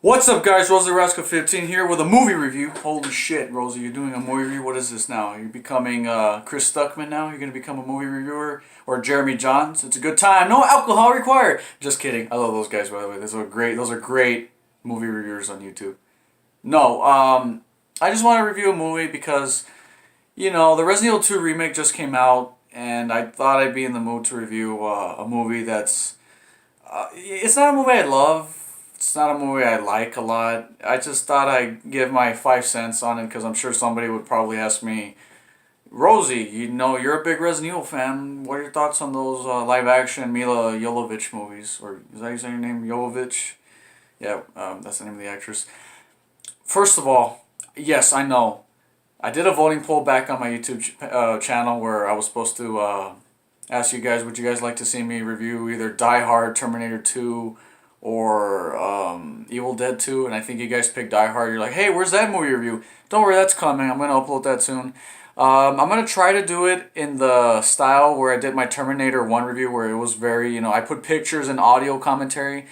What's up, guys? Rosy 15 here with a movie review. Holy shit, Rosie, you're doing a movie review? What is this now? You're becoming Chris Stuckman now? You're going to become a movie reviewer? Or Jeremy Johns? It's a good time. No alcohol required. Just kidding. I love those guys, by the way. Those are great movie reviewers on YouTube. No, I just want to review a movie because, the Resident Evil 2 remake just came out, and I thought I'd be in the mood to review a movie that's... it's not a movie I love. It's not a movie I like a lot. I just thought I'd give my 5 cents on it because I'm sure somebody would probably ask me, Rosie, you're a big Resident Evil fan. What are your thoughts on those live action Mila Jovovich movies? Or is that how you say your name? Jovovich? Yeah, that's the name of the actress. First of all, yes, I know. I did a voting poll back on my YouTube channel where I was supposed to ask you guys, would you guys like to see me review either Die Hard, Terminator 2, or Evil Dead 2, and I think you guys picked Die Hard. You're like, hey, where's that movie review? Don't worry, that's coming. I'm going to upload that soon. I'm going to try to do it in the style where I did my Terminator 1 review, where it was very, I put pictures and audio commentary.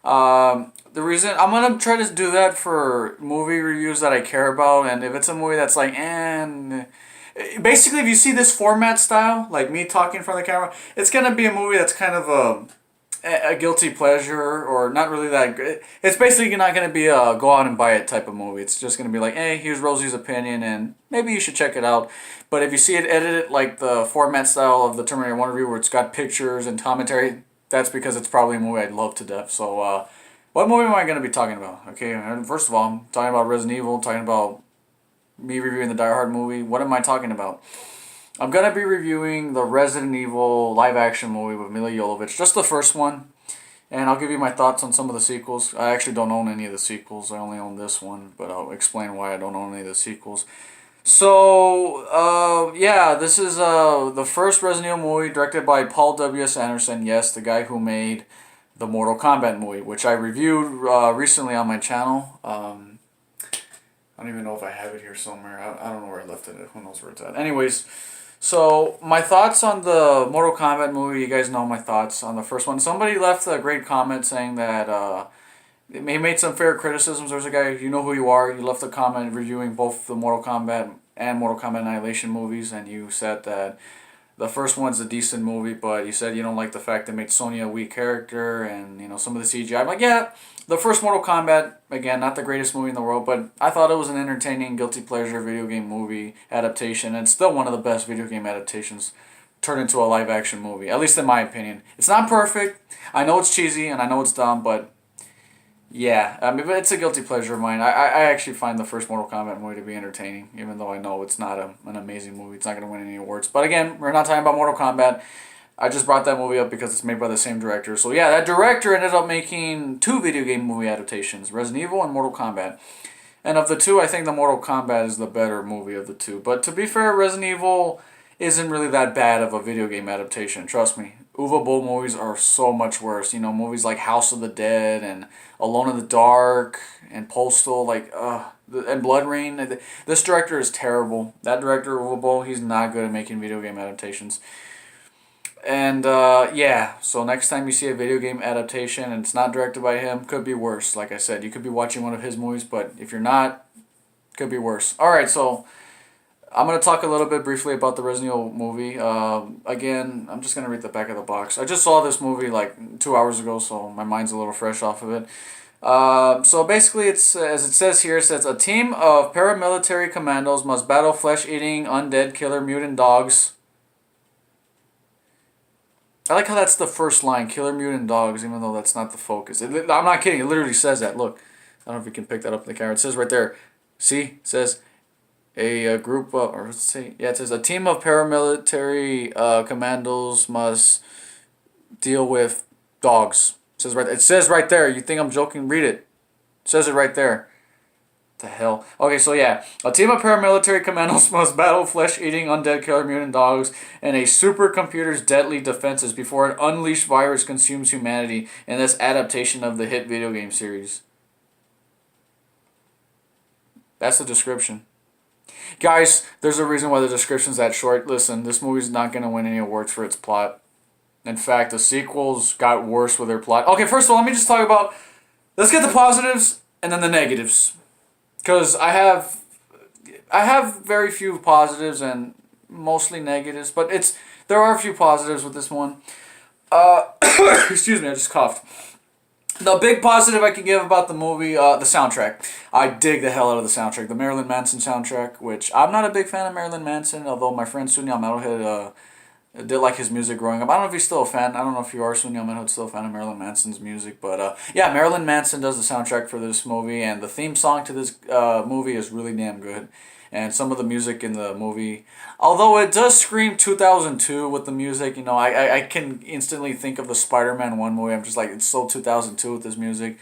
The reason, I'm going to try to do that for movie reviews that I care about, and if it's a movie that's like, basically, if you see this format style, like me talking in front of the camera, it's going to be a movie that's kind of a guilty pleasure, or not really that good. It's basically not going to be a go out and buy it type of movie. It's just going to be like, hey, here's Rosie's opinion, and maybe you should check it out. But if you see it edited like the format style of the Terminator 1 review, where it's got pictures and commentary, that's because it's probably a movie I'd love to death. So, what movie am I going to be talking about? Okay, first of all, I'm talking about Resident Evil, talking about me reviewing the Die Hard movie. What am I talking about? I'm going to be reviewing the Resident Evil live-action movie with Mila Jovovich, just the first one, and I'll give you my thoughts on some of the sequels. I actually don't own any of the sequels. I only own this one, but I'll explain why I don't own any of the sequels. So, yeah, this is the first Resident Evil movie directed by Paul W.S. Anderson, yes, the guy who made the Mortal Kombat movie, which I reviewed recently on my channel. I don't even know if I have it here somewhere. I don't know where I left it. Who knows where it's at. Anyways, so my thoughts on the Mortal Kombat movie, you guys know my thoughts on the first one. Somebody left a great comment saying that he made some fair criticisms. There's a guy, you know who you are. You left a comment reviewing both the Mortal Kombat and Mortal Kombat Annihilation movies, and you said that the first one's a decent movie, but you said you don't like the fact they made Sonya a weak character and, some of the CGI. I'm like, yeah, the first Mortal Kombat, again, not the greatest movie in the world, but I thought it was an entertaining, guilty pleasure video game movie adaptation, and still one of the best video game adaptations turned into a live-action movie, at least in my opinion. It's not perfect. I know it's cheesy, and I know it's dumb, but yeah, but it's a guilty pleasure of mine. I actually find the first Mortal Kombat movie to be entertaining, even though I know it's not an amazing movie. It's not going to win any awards. But again, we're not talking about Mortal Kombat. I just brought that movie up because it's made by the same director. So yeah, that director ended up making two video game movie adaptations, Resident Evil and Mortal Kombat. And of the two, I think the Mortal Kombat is the better movie of the two. But to be fair, Resident Evil isn't really that bad of a video game adaptation. Trust me. Uwe Boll movies are so much worse. Movies like House of the Dead and Alone in the Dark and Postal, and Blood Rain. This director is terrible. That director, Uwe Boll, he's not good at making video game adaptations. And, yeah, so next time you see a video game adaptation and it's not directed by him, could be worse. Like I said, you could be watching one of his movies, but if you're not, could be worse. Alright, so I'm going to talk a little bit briefly about the Resident Evil movie. Again, I'm just going to read the back of the box. I just saw this movie like 2 hours ago, so my mind's a little fresh off of it. So basically, it's as it says here, it says, a team of paramilitary commandos must battle flesh-eating, undead, killer mutant dogs. I like how that's the first line, killer mutant dogs, even though that's not the focus. I'm not kidding, it literally says that. Look, I don't know if you can pick that up in the camera. It says right there, see? It says a group of, or let's see, yeah, it says a team of paramilitary commandos must deal with dogs. It says right there. You think I'm joking? Read it. It says it right there. The hell? Okay, so yeah. A team of paramilitary commandos must battle flesh-eating undead killer mutant dogs and a supercomputer's deadly defenses before an unleashed virus consumes humanity in this adaptation of the hit video game series. That's the description. Guys, there's a reason why the description's that short. Listen, this movie's not going to win any awards for its plot. In fact, the sequels got worse with their plot. Okay, first of all, let me just talk about... Let's get the positives and then the negatives, because I have very few positives and mostly negatives, but there are a few positives with this one. Excuse me, I just coughed. The big positive I can give about the movie, the soundtrack. I dig the hell out of the soundtrack. The Marilyn Manson soundtrack, which I'm not a big fan of Marilyn Manson, although my friend Sunyal Metalhead did like his music growing up. I don't know if he's still a fan. I don't know if you are, Sunyal Metalhead, still a fan of Marilyn Manson's music. But yeah, Marilyn Manson does the soundtrack for this movie, and the theme song to this movie is really damn good. And some of the music in the movie, although it does scream 2002 with the music, I can instantly think of the Spider-Man 1 movie. I'm just like, it's so 2002 with this music.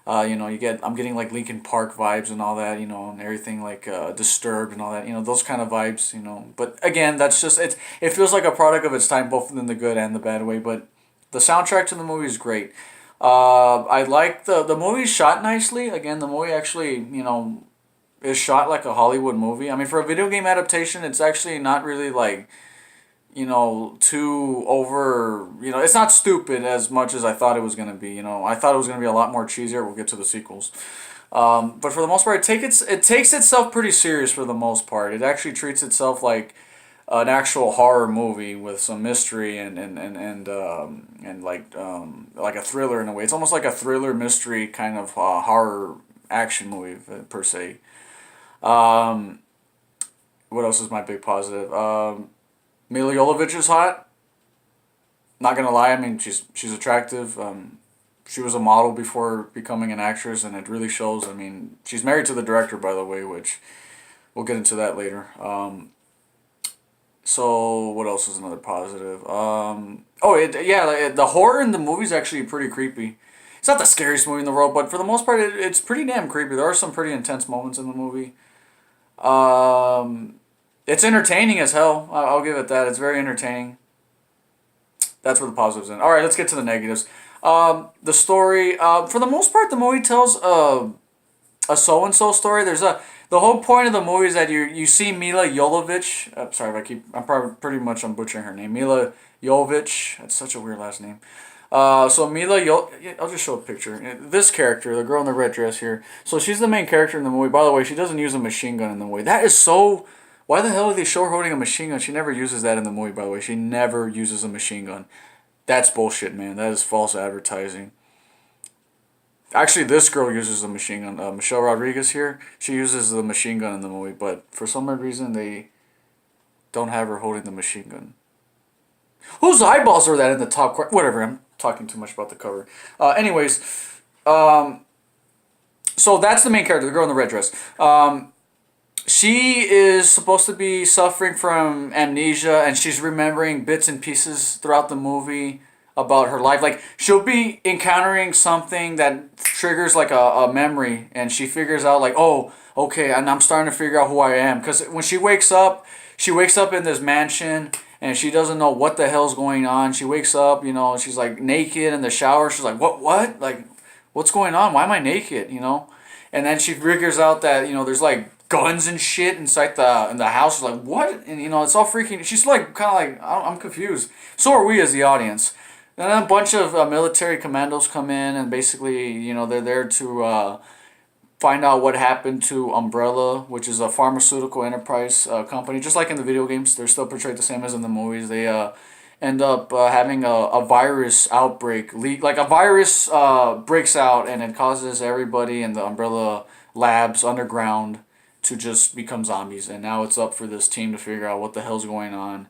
I'm getting like Linkin Park vibes and all that, and everything like Disturbed and all that, those kind of vibes, But again, that's just, it feels like a product of its time, both in the good and the bad way. But the soundtrack to the movie is great. I like the movie's shot nicely. Again, the movie actually, is shot like a Hollywood movie. I mean, for a video game adaptation, it's actually not really like, too over, it's not stupid as much as I thought it was going to be, I thought it was going to be a lot more cheesier. We'll get to the sequels. But for the most part, it takes itself pretty serious for the most part. It actually treats itself like an actual horror movie with some mystery and like a thriller in a way. It's almost like a thriller mystery kind of horror action movie per se. What else is my big positive? Mila Jovovich is hot. Not gonna lie, I mean she's attractive. She was a model before becoming an actress, and it really shows. I mean, she's married to the director, by the way, which we'll get into that later. So what else is another positive? The horror in the movie is actually pretty creepy. It's not the scariest movie in the world, but for the most part, it's pretty damn creepy. There are some pretty intense moments in the movie. It's entertaining as hell. I'll give it that. It's very entertaining. That's where the positives in. All right, let's get to the negatives. The story. For the most part, the movie tells a so and so story. The whole point of the movie is that you see Mila Jovovich. Sorry if I'm butchering her name. Mila Jovovich. That's such a weird last name. I'll just show a picture. This character, the girl in the red dress here. So she's the main character in the movie. By the way, she doesn't use a machine gun in the movie. That is so. Why the hell did they show her holding a machine gun? She never uses that in the movie, by the way. She never uses a machine gun. That's bullshit, man. That is false advertising. Actually, this girl uses a machine gun. Michelle Rodriguez here, she uses the machine gun in the movie, but for some odd reason, they don't have her holding the machine gun. Whose eyeballs are that in the top corner? Whatever, I'm talking too much about the cover. So that's the main character, the girl in the red dress. She is supposed to be suffering from amnesia, and she's remembering bits and pieces throughout the movie about her life. Like, she'll be encountering something that triggers like a memory, and she figures out like, oh, okay, and I'm starting to figure out who I am. Because when she wakes up in this mansion, and she doesn't know what the hell's going on. She wakes up, she's like naked in the shower. She's like, what? Like, what's going on? Why am I naked? And then she figures out that, there's like guns and shit inside in the house. She's like, what? And it's all freaking. She's like kind of like, I'm confused. So are we as the audience. And then a bunch of military commandos come in, and basically, they're there to find out what happened to Umbrella, which is a pharmaceutical enterprise company. Just like in the video games, they're still portrayed the same as in the movies. They end up having a virus outbreak. Like a virus breaks out, and it causes everybody in the Umbrella labs underground to just become zombies. And now it's up for this team to figure out what the hell's going on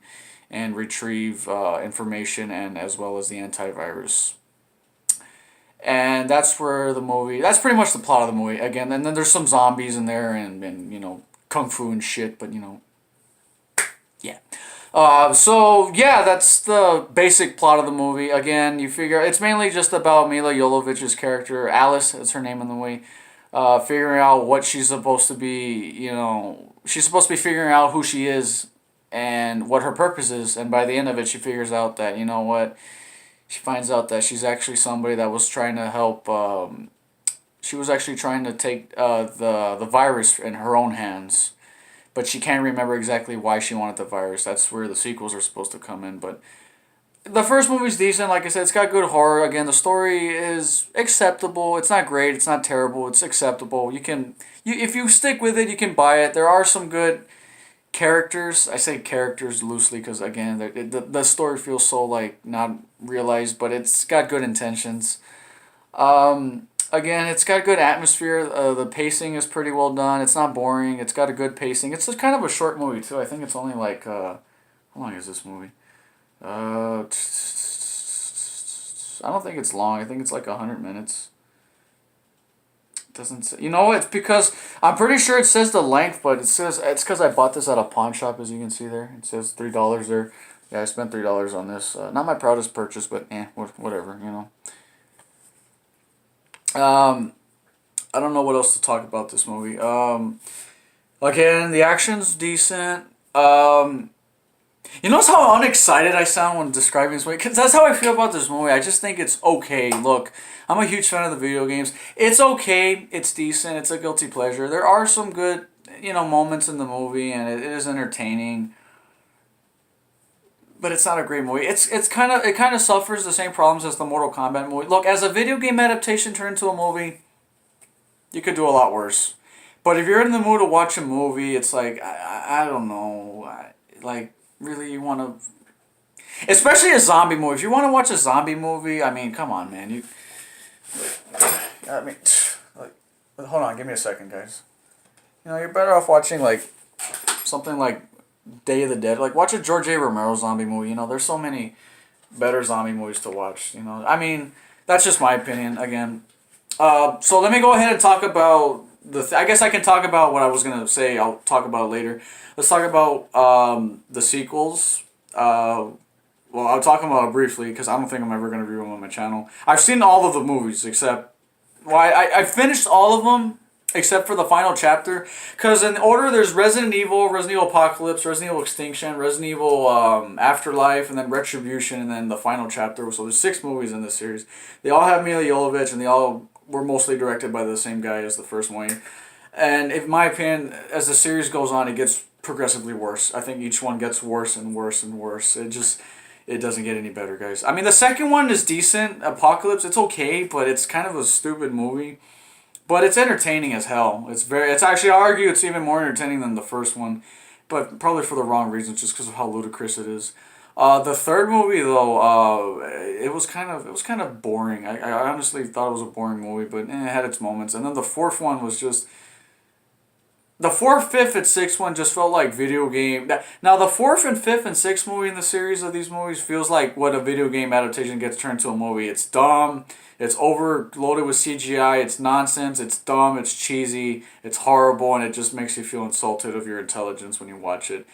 and retrieve information, and as well as the antivirus. And that's pretty much the plot of the movie. Again, and then there's some zombies in there and kung fu and shit, but yeah. So yeah, that's the basic plot of the movie. Again, you figure it's mainly just about Mila Jovovich's character, Alice is her name in the movie, figuring out what she's supposed to be, she's supposed to be figuring out who she is and what her purpose is, and by the end of it, she figures out that, she finds out that she's actually somebody that was trying to help. She was actually trying to take the virus in her own hands, but she can't remember exactly why she wanted the virus. That's where the sequels are supposed to come in. But The first movie's decent. Like I said, it's got good horror. Again, the story is acceptable. It's not great. It's not terrible. It's acceptable. If you stick with it, you can buy it. There are some good characters. I say characters loosely because again, the story feels so like not realized, but it's got good intentions. Again, it's got good atmosphere. The pacing is pretty well done. It's not boring. It's got a good pacing. It's just kind of a short movie too. I think it's only like how long is this movie? I don't think it's long. I think it's like 100 minutes. It doesn't say. You know, it's because I'm pretty sure it says the length, but it says it's because I bought this at a pawn shop, as you can see there. It says $3 there. Yeah, I spent $3 on this. Not my proudest purchase, but whatever, you know. I don't know what else to talk about this movie. Again, the action's decent. You notice how unexcited I sound when describing this movie? Because that's how I feel about this movie. I just think it's okay. Look, I'm a huge fan of the video games. It's okay. It's decent. It's a guilty pleasure. There are some good, moments in the movie, and it is entertaining. But it's not a great movie. It kind of suffers the same problems as the Mortal Kombat movie. Look, as a video game adaptation turned into a movie, you could do a lot worse. But if you're in the mood to watch a movie, it's like I don't know, like really you want to, especially a zombie movie. If you want to watch a zombie movie, I mean, come on, man. I mean, like, hold on, give me a second, guys. You're better off watching like something like Day of the Dead. Like watch a George A. Romero zombie movie. There's so many better zombie movies to watch. I mean, that's just my opinion. Again, so let me go ahead and talk about I guess I can talk about what I was gonna say. I'll talk about it later. Let's talk about the sequels. Well, I'll talk about it briefly because I don't think I'm ever gonna review them on my channel. I've seen all of the movies except, well, I finished all of them except for the final chapter. Because in order, there's Resident Evil, Resident Evil Apocalypse, Resident Evil Extinction, Resident Evil Afterlife, and then Retribution, and then the final chapter. So there's 6 movies in this series. They all have Mila Jovovich, and they all were mostly directed by the same guy as the first one. And in my opinion, as the series goes on, it gets progressively worse. I think each one gets worse and worse and worse. It doesn't get any better, guys. I mean, the second one is decent. Apocalypse, it's okay, but it's kind of a stupid movie. But it's entertaining as hell. It's actually, I argue it's even more entertaining than the first one, but probably for the wrong reasons, just because of how ludicrous it is. The third movie though, it was kind of boring. I honestly thought it was a boring movie, but it had its moments. And then the fourth one was just, the fourth, fifth, and sixth one just felt like video game. Now the fourth and fifth and sixth movie in the series of these movies feels like what a video game adaptation gets turned to a movie. It's dumb. It's overloaded with CGI. It's nonsense. It's dumb. It's cheesy. It's horrible, and it just makes you feel insulted of your intelligence when you watch it.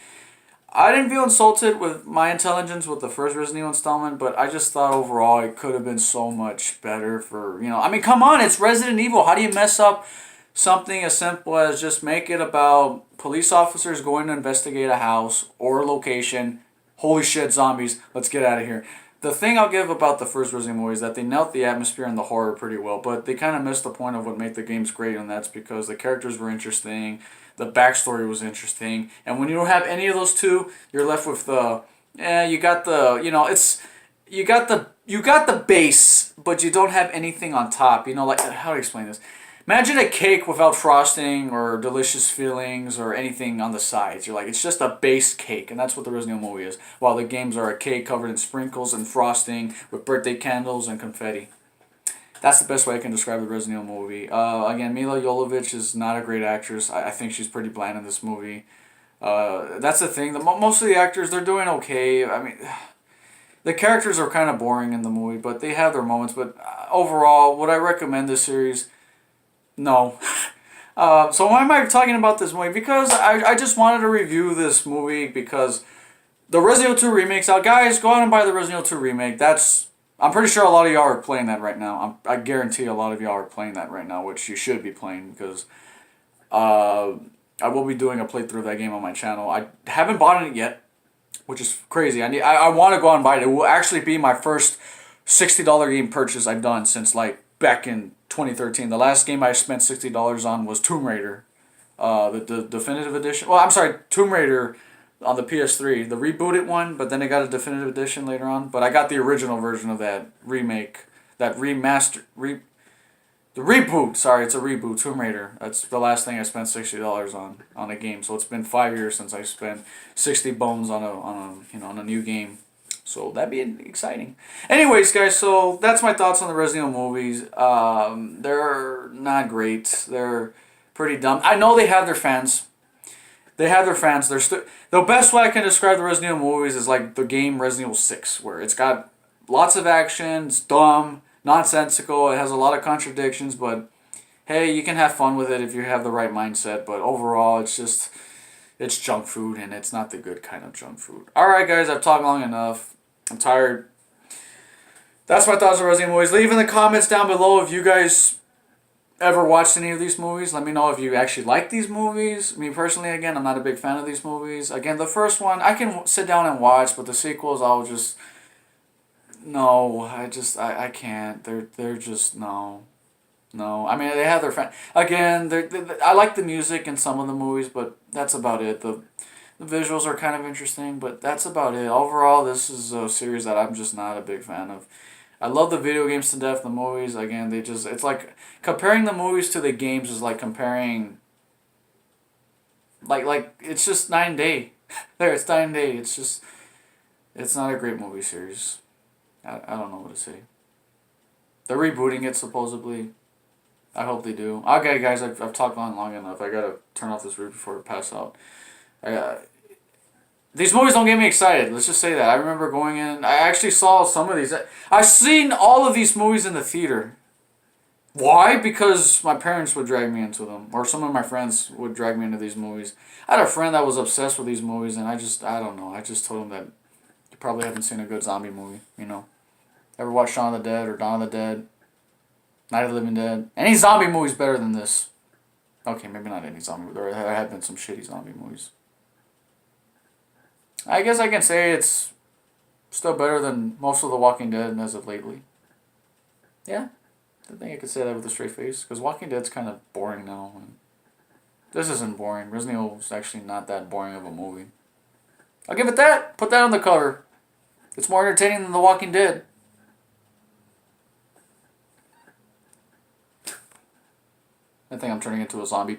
I didn't feel insulted with my intelligence with the first Resident Evil installment, but I just thought overall it could have been so much better for, I mean, come on, it's Resident Evil. How do you mess up something as simple as just make it about police officers going to investigate a house or a location? Holy shit, zombies. Let's get out of here. The thing I'll give about the first Resident Evil is that they nailed the atmosphere and the horror pretty well, but they kind of missed the point of what made the games great, and that's because the characters were interesting, the backstory was interesting, and when you don't have any of those two, you're left with you got the base, but you don't have anything on top. Like, how do I explain this? Imagine a cake without frosting or delicious fillings or anything on the sides. You're like, it's just a base cake, and that's what the Resident Evil movie is. While the games are a cake covered in sprinkles and frosting with birthday candles and confetti. That's the best way I can describe the Resident Evil movie. Again, Mila Jovovich is not a great actress. I think she's pretty bland in this movie. That's the thing. Most of the actors, they're doing okay. I mean, the characters are kind of boring in the movie, but they have their moments. But overall, would I recommend this series? No. So why am I talking about this movie? Because I just wanted to review this movie because the Resident Evil 2 remake's out. Guys, go out and buy the Resident Evil 2 remake. I'm pretty sure a lot of y'all are playing that right now. I guarantee a lot of y'all are playing that right now, which you should be playing because I will be doing a playthrough of that game on my channel. I haven't bought it yet, which is crazy. I want to go out and buy it. It will actually be my first $60 game purchase I've done since like back in 2013. The last game I spent $60 on was Tomb Raider, the definitive edition. Well, I'm sorry, Tomb Raider, on the PS3, the rebooted one, but then it got a definitive edition later on. But I got the original version of that remake, that the reboot. Sorry, it's a reboot. Tomb Raider. That's the last thing I spent $60 on a game. So it's been 5 years since I spent 60 bones on on a new game. So that'd be exciting. Anyways, guys, so that's my thoughts on the Resident Evil movies. They're not great. They're pretty dumb. I know they have their fans. They have their fans. The best way I can describe the Resident Evil movies is like the game Resident Evil 6, where it's got lots of action, it's dumb, nonsensical, it has a lot of contradictions, but hey, you can have fun with it if you have the right mindset. But overall, it's junk food, and it's not the good kind of junk food. Alright, guys, I've talked long enough. I'm tired. That's my thoughts on Resident Evil movies. Leave in the comments down below if you guys ever watched any of these movies. Let me know if you actually like these movies. Me personally, again, I'm not a big fan of these movies. Again, the first one, I can sit down and watch, but the sequels, I'll just... No, I can't. They're just... No. No. I mean, they have their fan... Again, I like the music in some of the movies, but that's about it. The visuals are kind of interesting, but that's about it. Overall, this is a series that I'm just not a big fan of. I love the video games to death. The movies, again, it's like comparing the movies to the games is like comparing, like it's just 9 Day. There, it's 9 Day. It's not a great movie series. I don't know what to say. They're rebooting it supposedly. I hope they do. Okay, guys, I've talked long enough. I gotta turn off this review before I pass out. These movies don't get me excited. Let's just say that. I remember going in... I actually saw some of these. I've seen all of these movies in the theater. Why? Because my parents would drag me into them. Or some of my friends would drag me into these movies. I had a friend that was obsessed with these movies, and I don't know. I just told him that you probably haven't seen a good zombie movie, you know. Ever watched Shaun of the Dead or Dawn of the Dead? Night of the Living Dead? Any zombie movie's better than this. Okay, maybe not any zombie. There have been some shitty zombie movies. I guess I can say it's still better than most of The Walking Dead as of lately. Yeah, I think I could say that with a straight face, because Walking Dead's kind of boring now. And this isn't boring. Resident Evil is actually not that boring of a movie. I'll give it that. Put that on the cover. It's more entertaining than The Walking Dead. I think I'm turning into a zombie.